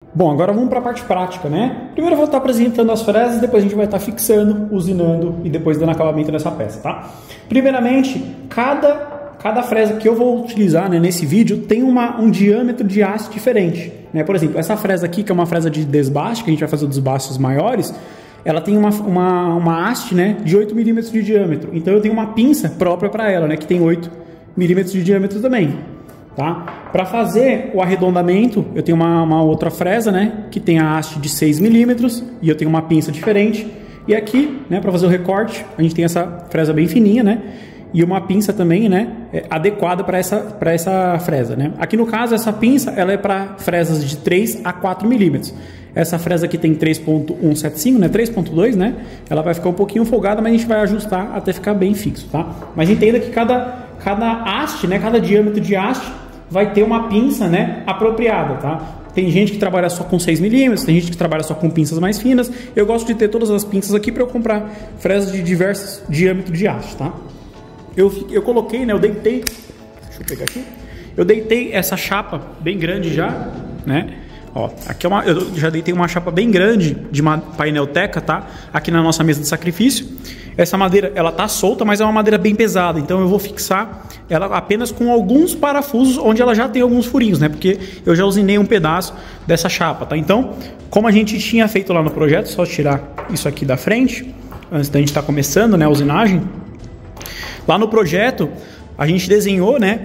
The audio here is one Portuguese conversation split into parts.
Bom, agora vamos para a parte prática, né? Primeiro eu vou estar apresentando as fresas, depois a gente vai estar fixando, usinando e depois dando acabamento nessa peça, tá? Primeiramente, cada fresa que eu vou utilizar, né, nesse vídeo tem um diâmetro de haste diferente, né? Por exemplo, essa fresa aqui, que é uma fresa de desbaste, que a gente vai fazer os desbastes maiores, ela tem uma haste, né, de 8 milímetros de diâmetro. Então eu tenho uma pinça própria para ela, né, que tem 8 milímetros de diâmetro também. Tá? Para fazer o arredondamento, eu tenho uma outra fresa, né, que tem a haste de 6 milímetros e eu tenho uma pinça diferente. E aqui, né, para fazer o recorte, a gente tem essa fresa bem fininha, né, e uma pinça também, né, adequada para essa fresa, né. Aqui no caso, essa pinça ela é para fresas de 3 a 4 milímetros. Essa fresa aqui tem 3.175, né, 3.2, né, ela vai ficar um pouquinho folgada, mas a gente vai ajustar até ficar bem fixo, tá? Mas entenda que cada haste, né, cada diâmetro de haste vai ter uma pinça, né, apropriada, tá? Tem gente que trabalha só com 6 milímetros, tem gente que trabalha só com pinças mais finas. Eu gosto de ter todas as pinças aqui para eu comprar fresas de diversos diâmetros de haste, tá? Eu coloquei, né, eu deitei, deixa eu pegar aqui, eu deitei essa chapa bem grande já, né? Ó, aqui eu já deitei uma chapa bem grande de painel teca, tá? Aqui na nossa mesa de sacrifício. Essa madeira, ela tá solta, mas é uma madeira bem pesada, então eu vou fixar ela apenas com alguns parafusos, onde ela já tem alguns furinhos, né? Porque eu já usinei um pedaço dessa chapa, tá? Então, como a gente tinha feito lá no projeto, só tirar isso aqui da frente, antes da gente estar começando, né, a usinagem. Lá no projeto, a gente desenhou, né,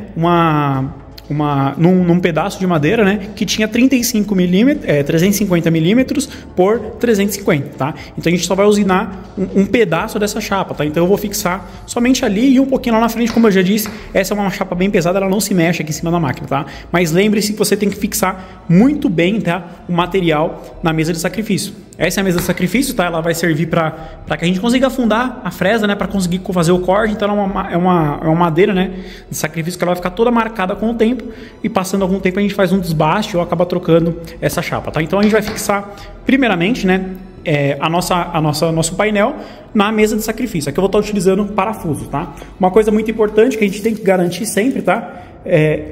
num pedaço de madeira, né, que tinha 350 milímetros por 350, tá? Então a gente só vai usinar um pedaço dessa chapa, tá? Então eu vou fixar somente ali e um pouquinho lá na frente, como eu já disse, essa é uma chapa bem pesada, ela não se mexe aqui em cima da máquina, tá? Mas lembre-se que você tem que fixar muito bem, tá, o material na mesa de sacrifício. Essa é a mesa de sacrifício, tá? Ela vai servir para que a gente consiga afundar a fresa, né, para conseguir fazer o corte. Então é uma madeira, né, de sacrifício que ela vai ficar toda marcada com o tempo, e passando algum tempo a gente faz um desbaste ou acaba trocando essa chapa, tá? Então a gente vai fixar primeiramente, né, nosso painel na mesa de sacrifício. Aqui eu vou estar utilizando parafuso, tá? Uma coisa muito importante que a gente tem que garantir sempre, tá?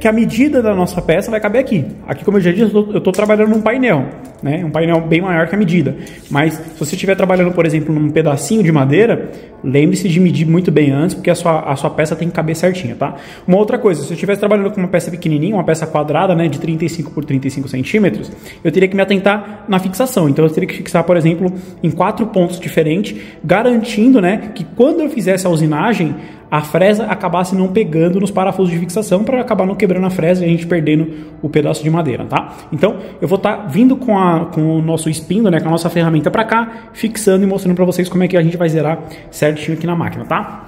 Que a medida da nossa peça vai caber aqui. Aqui, como eu já disse, eu estou trabalhando num painel, né? Um painel bem maior que a medida. Mas se você estiver trabalhando, por exemplo, num pedacinho de madeira, lembre-se de medir muito bem antes, porque a sua peça tem que caber certinha, tá? Uma outra coisa, se eu estivesse trabalhando com uma peça pequenininha, uma peça quadrada, né, de 35 por 35 centímetros, eu teria que me atentar na fixação. Então eu teria que fixar, por exemplo, em 4 pontos diferentes, garantindo, né, que quando eu fizesse a usinagem, a fresa acabasse não pegando nos parafusos de fixação, para acabar não quebrando a fresa e a gente perdendo o pedaço de madeira, tá? Então, eu vou estar vindo com o nosso espindo, né, com a nossa ferramenta para cá, fixando e mostrando para vocês como é que a gente vai zerar certinho aqui na máquina, tá?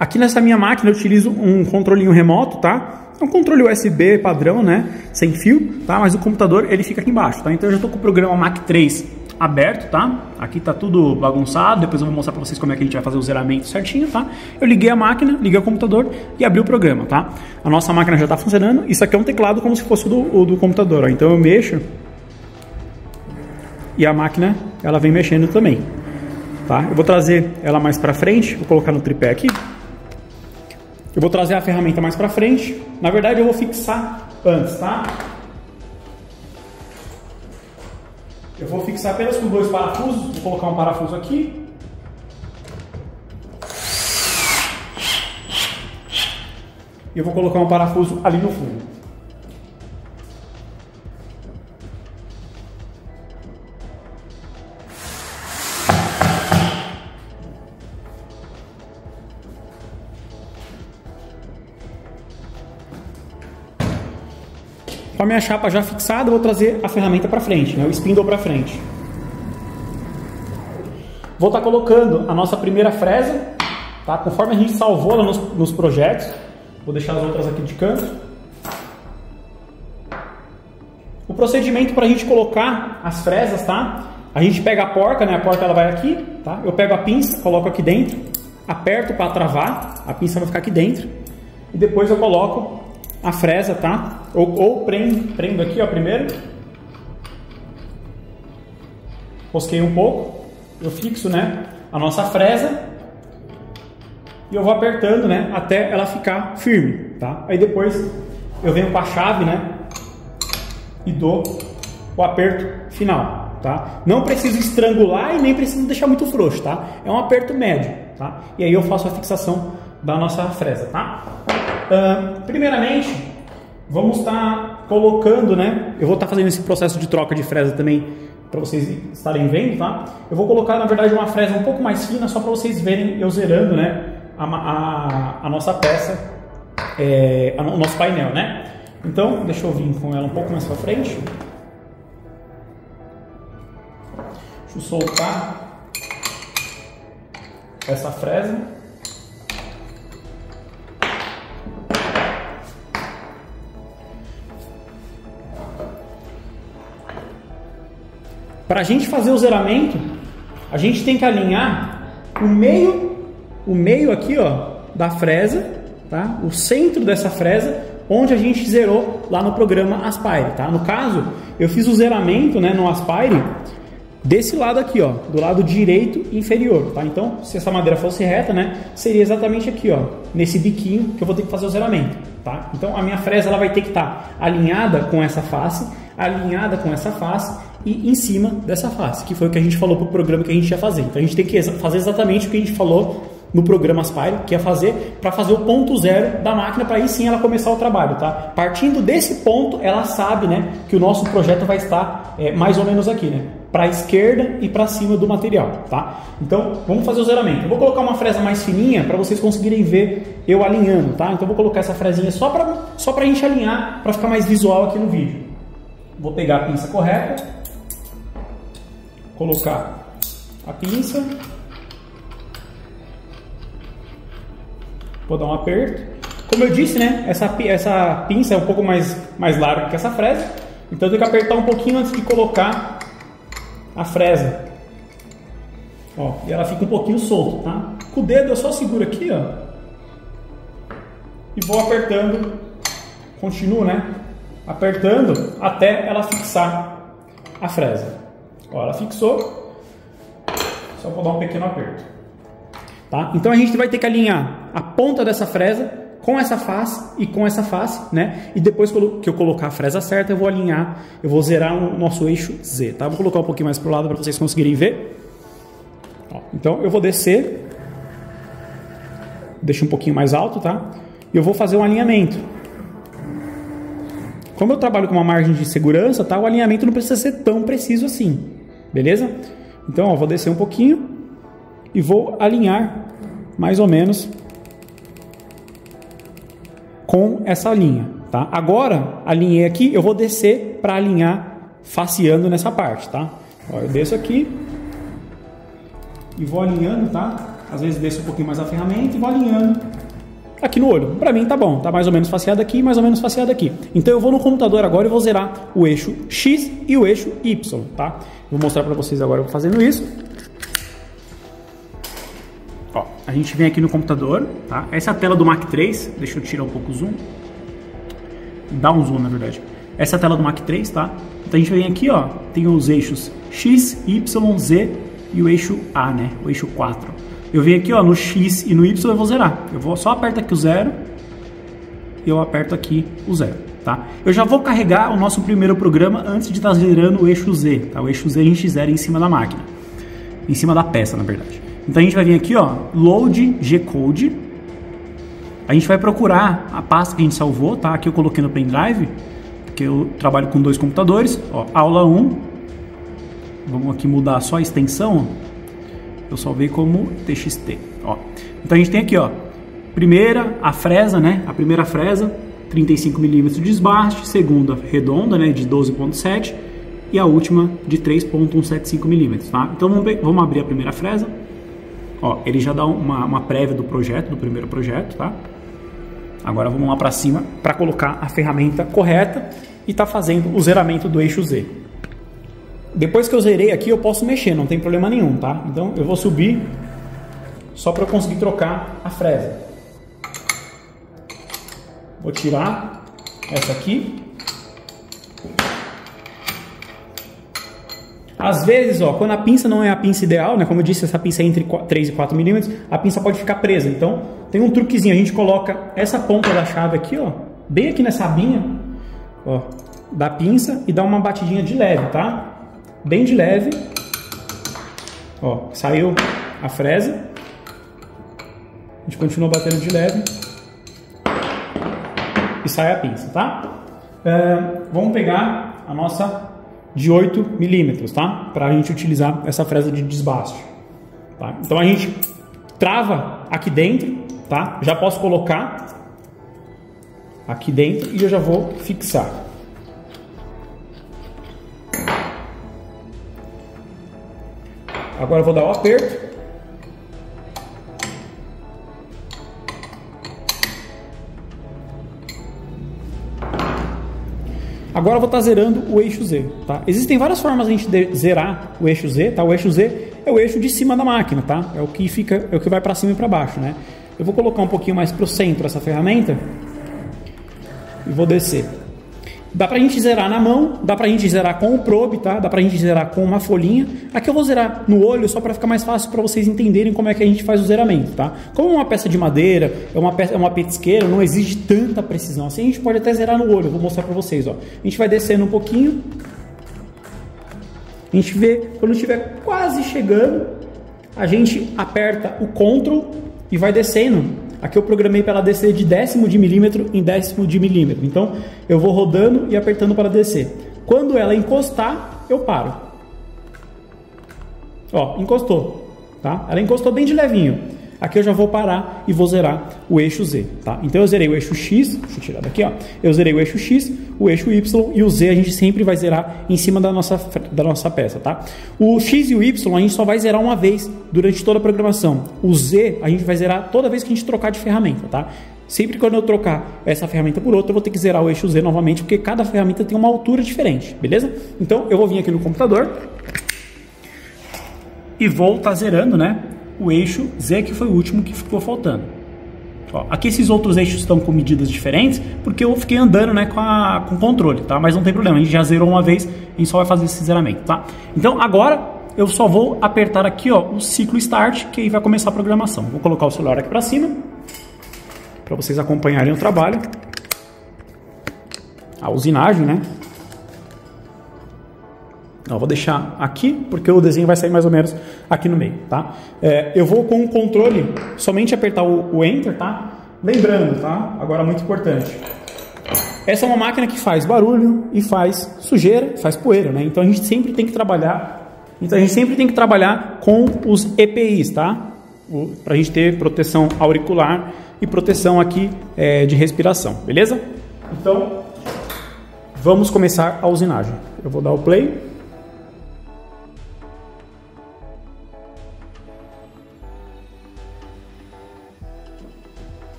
Aqui nessa minha máquina eu utilizo um controlinho remoto, tá? É um controle USB padrão, né, sem fio, tá? Mas o computador, ele fica aqui embaixo, tá? Então eu já estou com o programa Mach 3 aberto, tá? Aqui tá tudo bagunçado, depois eu vou mostrar pra vocês como é que a gente vai fazer o zeramento certinho, tá? Eu liguei a máquina, liguei o computador e abri o programa, tá? A nossa máquina já tá funcionando. Isso aqui é um teclado como se fosse o do computador, ó. Então eu mexo e a máquina, ela vem mexendo também, tá? Eu vou trazer ela mais pra frente, vou colocar no tripé aqui. Eu vou trazer a ferramenta mais pra frente. Na verdade eu vou fixar antes, tá? Eu vou fixar apenas com 2 parafusos. Vou colocar um parafuso aqui. E eu vou colocar um parafuso ali no fundo. Com a minha chapa já fixada, eu vou trazer a ferramenta para frente, né? O spindle para frente. Vou estar colocando a nossa primeira fresa, tá? Conforme a gente salvou ela nos projetos. Vou deixar as outras aqui de canto. O procedimento para a gente colocar as fresas, tá? A gente pega a porca, né? A porca ela vai aqui, tá? Eu pego a pinça, coloco aqui dentro, aperto para travar, a pinça vai ficar aqui dentro. E depois eu coloco a fresa, tá? Ou prendo aqui, ó, primeiro. Rosquei um pouco. Eu fixo, né, a nossa fresa. E eu vou apertando, né, até ela ficar firme, tá? Aí depois eu venho com a chave, né, e dou o aperto final, tá? Não preciso estrangular e nem preciso deixar muito frouxo, tá? É um aperto médio, tá? E aí eu faço a fixação da nossa fresa, tá? Primeiramente, vamos estar colocando, né? Eu vou estar fazendo esse processo de troca de fresa também para vocês estarem vendo, tá? Eu vou colocar, na verdade, uma fresa um pouco mais fina só para vocês verem eu zerando, né? A nossa peça, o nosso painel, né? Então, deixa eu vir com ela um pouco mais para frente. Deixa eu soltar essa fresa. Para a gente fazer o zeramento, a gente tem que alinhar o meio aqui, ó, da fresa, tá? O centro dessa fresa, onde a gente zerou lá no programa Aspire, tá? No caso, eu fiz o zeramento, né, no Aspire desse lado aqui, ó, do lado direito inferior, tá? Então, se essa madeira fosse reta, né, seria exatamente aqui, ó, nesse biquinho que eu vou ter que fazer o zeramento, tá? Então, a minha fresa ela vai ter que estar alinhada com essa face, alinhada com essa face e em cima dessa face, que foi o que a gente falou para o programa que a gente ia fazer. Então, a gente tem que fazer exatamente o que a gente falou no programa Aspire, que é fazer para fazer o ponto zero da máquina, para aí sim ela começar o trabalho, tá? Partindo desse ponto, ela sabe, né, que o nosso projeto vai estar mais ou menos aqui, né, para a esquerda e para cima do material, tá? Então, vamos fazer o zeramento. Eu vou colocar uma fresa mais fininha para vocês conseguirem ver eu alinhando, tá? Então, eu vou colocar essa fresinha só para a gente alinhar, para ficar mais visual aqui no vídeo. Vou pegar a pinça correta, colocar a pinça. Vou dar um aperto. Como eu disse, né? Essa pinça é um pouco mais larga que essa fresa. Então eu tenho que apertar um pouquinho antes de colocar a fresa. Ó, e ela fica um pouquinho solta, tá? Com o dedo eu só seguro aqui, ó. E vou apertando. Continuo, né? Apertando até ela fixar a fresa. Ó, ela fixou. Só vou dar um pequeno aperto. Tá? Então a gente vai ter que alinhar a ponta dessa fresa com essa face e com essa face, né? E depois que eu colocar a fresa certa, eu vou alinhar, eu vou zerar o nosso eixo Z, tá? Vou colocar um pouquinho mais pro lado para vocês conseguirem ver. Ó, então eu vou descer, deixa um pouquinho mais alto, tá? E eu vou fazer um alinhamento. Como eu trabalho com uma margem de segurança, tá? O alinhamento não precisa ser tão preciso assim, beleza? Então, ó, vou descer um pouquinho e vou alinhar mais ou menos com essa linha, tá? Agora, alinhei aqui, eu vou descer para alinhar faceando nessa parte, tá? Ó, eu desço aqui e vou alinhando, tá? Às vezes desço um pouquinho mais a ferramenta e vou alinhando aqui no olho. Para mim tá bom, tá mais ou menos faceado aqui, mais ou menos faceado aqui. Então eu vou no computador agora e vou zerar o eixo X e o eixo Y, tá? Vou mostrar para vocês agora eu fazendo isso. Ó, a gente vem aqui no computador, tá? Essa é a tela do Mach 3, deixa eu tirar um pouco o zoom. Dá um zoom, na verdade. Essa é a tela do Mach 3, tá? Então a gente vem aqui, ó, tem os eixos X, Y, Z e o eixo A, né? O eixo 4. Eu venho aqui, ó, no X e no Y eu vou zerar. Eu vou só aperto aqui o 0 e eu aperto aqui o 0, tá? Eu já vou carregar o nosso primeiro programa antes de estar zerando o eixo Z, tá? O eixo Z a gente zera em cima da máquina. Em cima da peça, na verdade. Então a gente vai vir aqui, ó, Load G-Code. A gente vai procurar a pasta que a gente salvou, tá? Aqui eu coloquei no pendrive, porque eu trabalho com 2 computadores. Ó, aula 1. Vamos aqui mudar só a extensão. Eu salvei como TXT. Ó. Então a gente tem aqui, ó, a fresa, né? A primeira fresa, 35 mm de desbaste, segunda redonda, né, de 12.7 e a última de 3.175 mm, tá? Então vamos abrir a primeira fresa. Ó, ele já dá uma prévia do projeto, do primeiro projeto, tá? Agora vamos lá para cima para colocar a ferramenta correta e tá fazendo o zeramento do eixo Z. Depois que eu zerei aqui, eu posso mexer, não tem problema nenhum, tá? Então eu vou subir só para eu conseguir trocar a fresa. Vou tirar essa aqui. Às vezes, ó, quando a pinça não é a pinça ideal, né? Como eu disse, essa pinça é entre 3 e 4 milímetros, a pinça pode ficar presa. Então, tem um truquezinho. A gente coloca essa ponta da chave aqui, ó, bem aqui nessa abinha, ó, da pinça e dá uma batidinha de leve, tá? Bem de leve. Ó, saiu a fresa. A gente continua batendo de leve. E sai a pinça, tá? Vamos pegar a nossa de 8 milímetros, tá? Para a gente utilizar essa fresa de desbaste. Tá? Então a gente trava aqui dentro, tá? Já posso colocar aqui dentro e eu já vou fixar. Agora eu vou dar o aperto. Agora eu vou estar zerando o eixo Z, tá? Existem várias formas de a gente zerar o eixo Z, tá? O eixo Z é o eixo de cima da máquina, tá? É o que vai para cima e para baixo, né? Eu vou colocar um pouquinho mais para o centro essa ferramenta e vou descer. Dá pra gente zerar na mão, dá pra gente zerar com o probe, tá? Dá pra gente zerar com uma folhinha. Aqui eu vou zerar no olho só para ficar mais fácil para vocês entenderem como é que a gente faz o zeramento, tá? Como é uma peça de madeira, é uma petisqueira, não exige tanta precisão. Assim a gente pode até zerar no olho, eu vou mostrar para vocês, ó. A gente vai descendo um pouquinho. A gente vê, quando estiver quase chegando, a gente aperta o Ctrl e vai descendo. Aqui eu programei para ela descer de décimo de milímetro em décimo de milímetro. Então, eu vou rodando e apertando para descer. Quando ela encostar, eu paro. Ó, encostou, tá? Ela encostou bem de levinho. Aqui eu já vou parar e vou zerar o eixo Z, tá? Então eu zerei o eixo X, deixa eu tirar daqui, ó. Eu zerei o eixo X, o eixo Y e o Z a gente sempre vai zerar em cima da nossa peça, tá? O X e o Y a gente só vai zerar uma vez durante toda a programação. O Z a gente vai zerar toda vez que a gente trocar de ferramenta, tá? Sempre quando eu trocar essa ferramenta por outra, eu vou ter que zerar o eixo Z novamente, porque cada ferramenta tem uma altura diferente, beleza? Então eu vou vir aqui no computador e vou estar zerando, né? O eixo Z, que foi o último que ficou faltando. Ó, aqui esses outros eixos estão com medidas diferentes, porque eu fiquei andando, né, com o controle, tá? Mas não tem problema, a gente já zerou uma vez, a gente só vai fazer esse zeramento, tá? Então agora eu só vou apertar aqui, ó, o ciclo Start, que aí vai começar a programação. Vou colocar o celular aqui para cima, para vocês acompanharem o trabalho. A usinagem, né? Não, vou deixar aqui, porque o desenho vai sair mais ou menos aqui no meio, tá? Eu vou com o controle somente apertar o Enter, tá? Lembrando, tá? Agora muito importante. Essa é uma máquina que faz barulho e faz sujeira, faz poeira, né? Então a gente sempre tem que trabalhar, com os EPIs, tá? Pra gente ter proteção auricular e proteção aqui de respiração, beleza? Então, vamos começar a usinagem. Eu vou dar o play.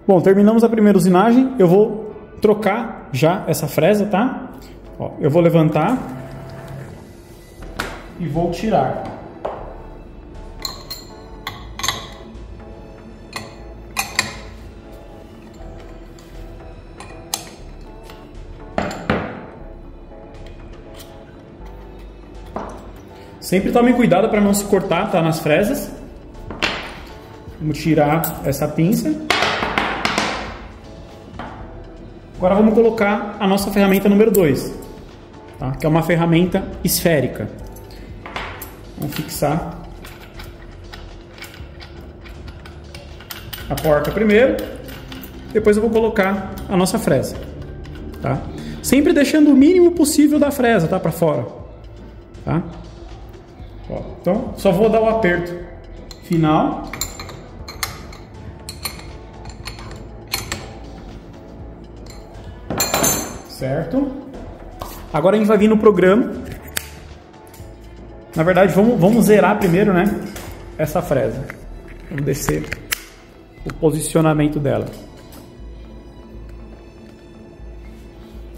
Bom, terminamos a primeira usinagem. Eu vou trocar já essa fresa, tá? Ó, eu vou levantar e vou tirar. Sempre tome cuidado para não se cortar, tá, nas fresas. Vamos tirar essa pinça. Agora vamos colocar a nossa ferramenta número 2, tá? Que é uma ferramenta esférica. Vamos fixar a porta primeiro, depois eu vou colocar a nossa fresa, tá? Sempre deixando o mínimo possível da fresa, tá, para fora, tá? Ó, então só vou dar o aperto final. Certo? Agora a gente vai vir no programa. Na verdade, vamos zerar primeiro, né? Essa fresa. Vamos descer o posicionamento dela.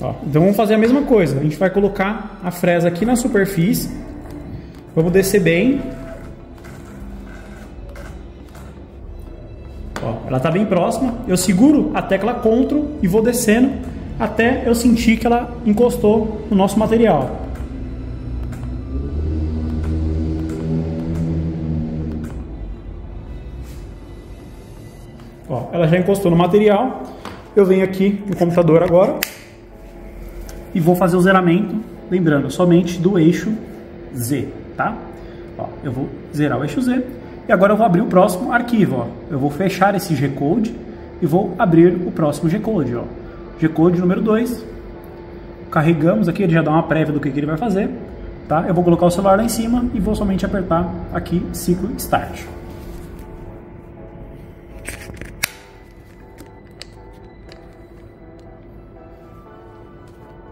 Ó, então vamos fazer a mesma coisa. A gente vai colocar a fresa aqui na superfície. Vamos descer bem. Ó, ela está bem próxima. Eu seguro a tecla Ctrl e vou descendo até eu sentir que ela encostou no nosso material. Ó, ela já encostou no material. Eu venho aqui no computador agora e vou fazer o zeramento, lembrando, somente do eixo Z, tá? Ó, eu vou zerar o eixo Z e agora eu vou abrir o próximo arquivo, ó. Eu vou fechar esse G-Code e vou abrir o próximo G-Code, ó. G-Code número 2, carregamos aqui, ele já dá uma prévia do que ele vai fazer, tá? Eu vou colocar o celular lá em cima e vou somente apertar aqui ciclo Start.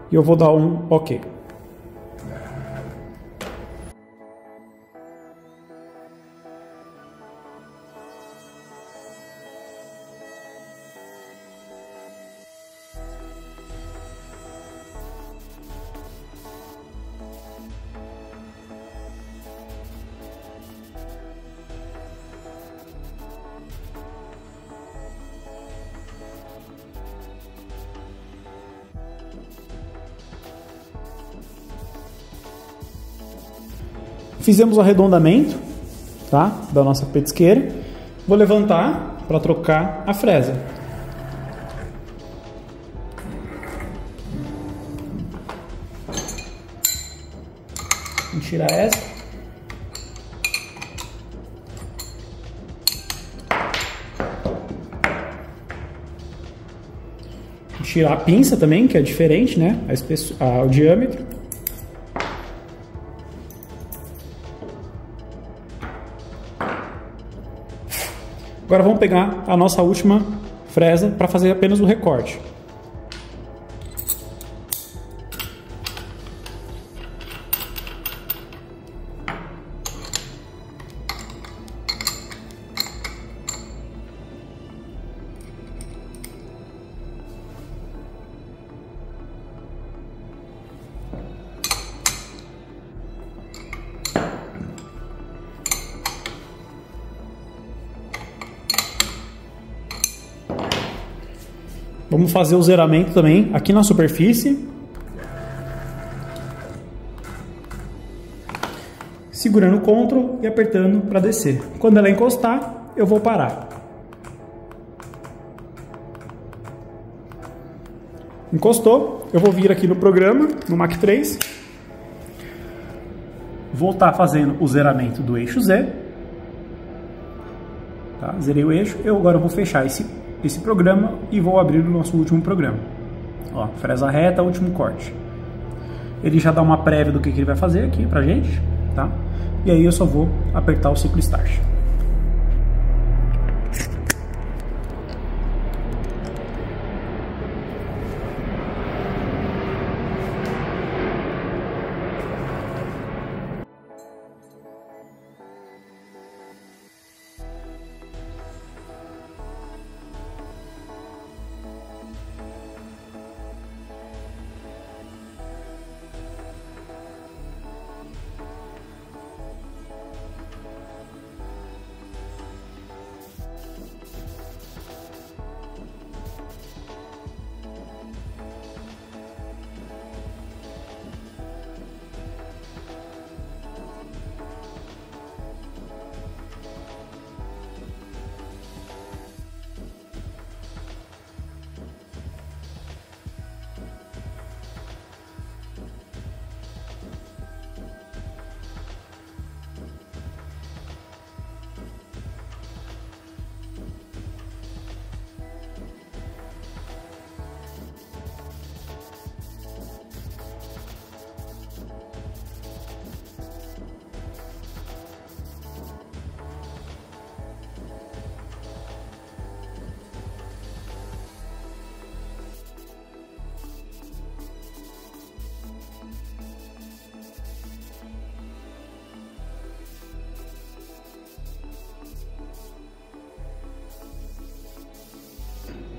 E eu vou dar um OK. Fizemos o arredondamento, tá, da nossa petisqueira. Vou levantar para trocar a fresa. Vamos tirar essa. Vou tirar a pinça também, que é diferente, né? O diâmetro. Agora vamos pegar a nossa última fresa para fazer apenas o recorte. Vamos fazer o zeramento também aqui na superfície. Segurando o Ctrl e apertando para descer. Quando ela encostar, eu vou parar. Encostou, eu vou vir aqui no programa, no Mach 3. Vou estar fazendo o zeramento do eixo Z. Tá? Zerei o eixo, agora vou fechar esse programa e vou abrir o nosso último programa. Ó, fresa reta, último corte. Ele já dá uma prévia do que ele vai fazer aqui pra gente, tá? E aí eu só vou apertar o ciclo Start.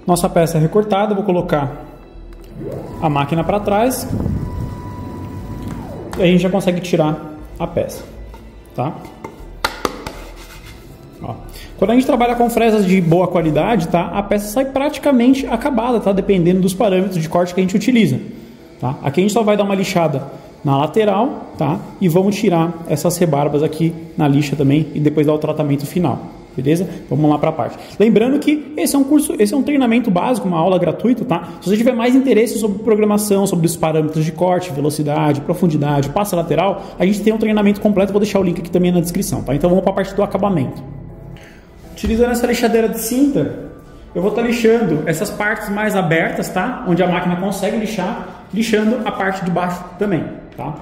Nossa peça é recortada, vou colocar a máquina para trás e a gente já consegue tirar a peça, tá? Ó. Quando a gente trabalha com fresas de boa qualidade, tá? A peça sai praticamente acabada, tá? Dependendo dos parâmetros de corte que a gente utiliza, tá? Aqui a gente só vai dar uma lixada na lateral, tá? E vamos tirar essas rebarbas aqui na lixa também e depois dar o tratamento final, beleza? Vamos lá para a parte. Lembrando que esse é um treinamento básico, uma aula gratuita, tá? Se você tiver mais interesse sobre programação, sobre os parâmetros de corte, velocidade, profundidade, passo lateral, a gente tem um treinamento completo, vou deixar o link aqui também na descrição, tá? Então vamos para a parte do acabamento. Utilizando essa lixadeira de cinta, eu vou estar lixando essas partes mais abertas, tá? Onde a máquina consegue lixar, lixando a parte de baixo também, tá?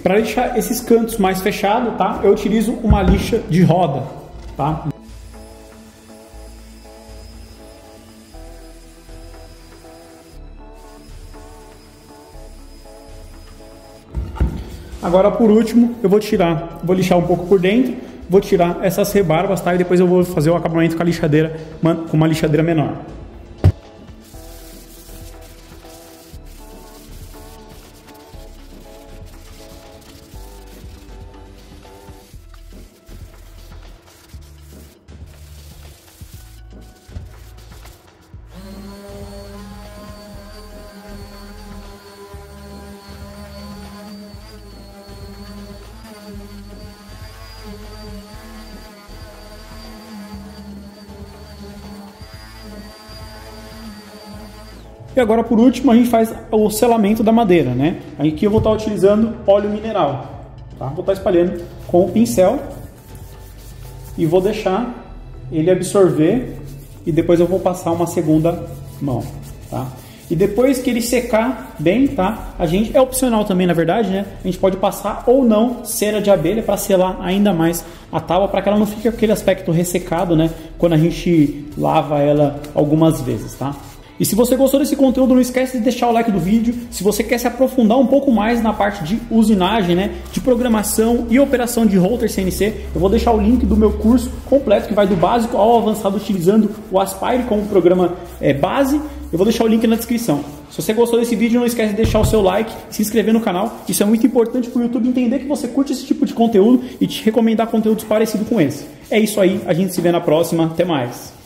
Para lixar esses cantos mais fechados, tá? Eu utilizo uma lixa de roda, tá? Agora, por último, eu vou lixar um pouco por dentro, vou tirar essas rebarbas, tá? E depois eu vou fazer o acabamento com a lixadeira, com uma lixadeira menor. E agora, por último, a gente faz o selamento da madeira, né? Aqui eu vou estar utilizando óleo mineral, tá? Vou estar espalhando com o pincel e vou deixar ele absorver e depois eu vou passar uma segunda mão, tá? E depois que ele secar bem, tá? É opcional também, na verdade, né? A gente pode passar ou não cera de abelha para selar ainda mais a tábua, para que ela não fique com aquele aspecto ressecado, né? Quando a gente lava ela algumas vezes, tá? E se você gostou desse conteúdo, não esquece de deixar o like do vídeo. Se você quer se aprofundar um pouco mais na parte de usinagem, né, de programação e operação de router CNC, eu vou deixar o link do meu curso completo, que vai do básico ao avançado, utilizando o Aspire como programa base. Eu vou deixar o link na descrição. Se você gostou desse vídeo, não esquece de deixar o seu like, se inscrever no canal. Isso é muito importante para o YouTube entender que você curte esse tipo de conteúdo e te recomendar conteúdos parecidos com esse. É isso aí, a gente se vê na próxima. Até mais!